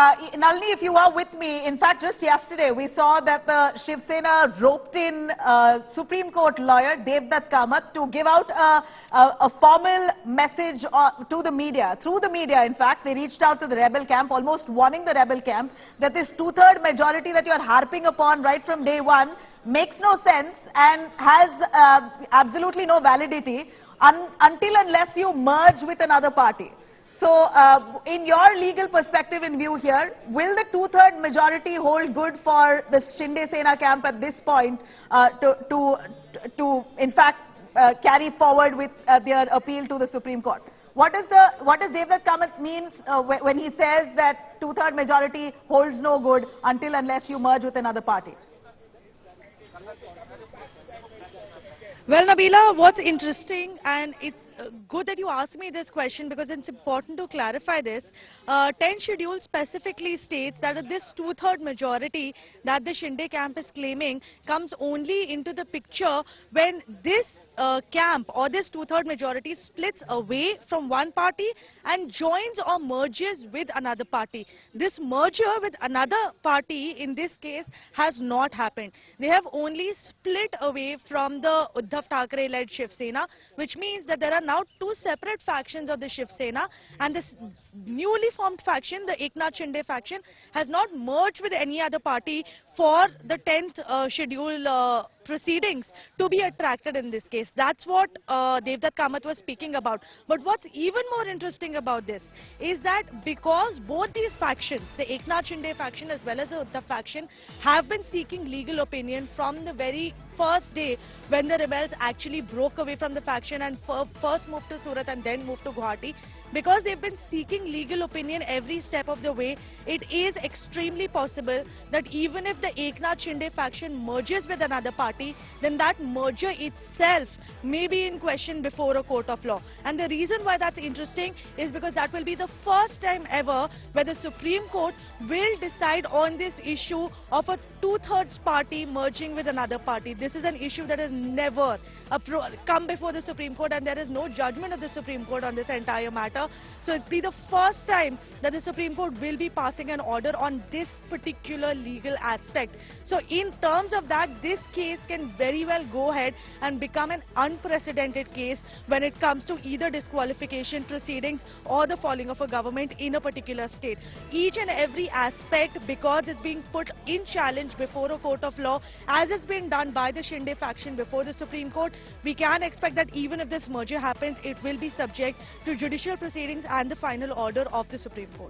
Nalini, if you are with me, in fact, just yesterday we saw that the Shiv Sena roped in Supreme Court lawyer Devdutt Kamath to give out a formal message to the media. Through the media, in fact, they reached out to the rebel camp, almost warning the rebel camp that this two-third majority that you are harping upon right from day one makes no sense and has absolutely no validity until unless you merge with another party. So, in your legal perspective in view here, will the two-third majority hold good for the Shinde Sena camp at this point to in fact, carry forward with their appeal to the Supreme Court? What does Devdutt Kamath means when he says that two-third majority holds no good until unless you merge with another party? Well, Nabila, what's interesting, and it's good that you asked me this question because it's important to clarify this. 10 schedule specifically states that this two-third majority that the Shinde camp is claiming comes only into the picture when this camp or this two-third majority splits away from one party and joins or merges with another party. This merger with another party in this case has not happened. They have only split away from the Uddhav Thackeray led Shiv Sena, which means that there are now two separate factions of the Shiv Sena, and this newly formed faction, the Eknath Shinde faction, has not merged with any other party for the 10th schedule proceedings to be attracted in this case. That's what Devdutt Kamath was speaking about. But what's even more interesting about this is that because both these factions, the Eknath Shinde faction as well as the Uddhav faction, have been seeking legal opinion from the very first day when the rebels actually broke away from the faction and first moved to Surat and then moved to Guwahati. Because they've been seeking legal opinion every step of the way, it is extremely possible that even if the Eknath Shinde faction merges with another party, then that merger itself may be in question before a court of law. And the reason why that's interesting is because that will be the first time ever where the Supreme Court will decide on this issue of a two-thirds party merging with another party. This is an issue that has never come before the Supreme Court, and there is no judgment of the Supreme Court on this entire matter. So it'll be the first time that the Supreme Court will be passing an order on this particular legal aspect. So in terms of that, this case can very well go ahead and become an unprecedented case when it comes to either disqualification proceedings or the falling of a government in a particular state. Each and every aspect, because it's being put in challenge before a court of law, as it's been done by the Shinde faction before the Supreme Court, we can expect that even if this merger happens, it will be subject to judicial proceedings and the final order of the Supreme Court.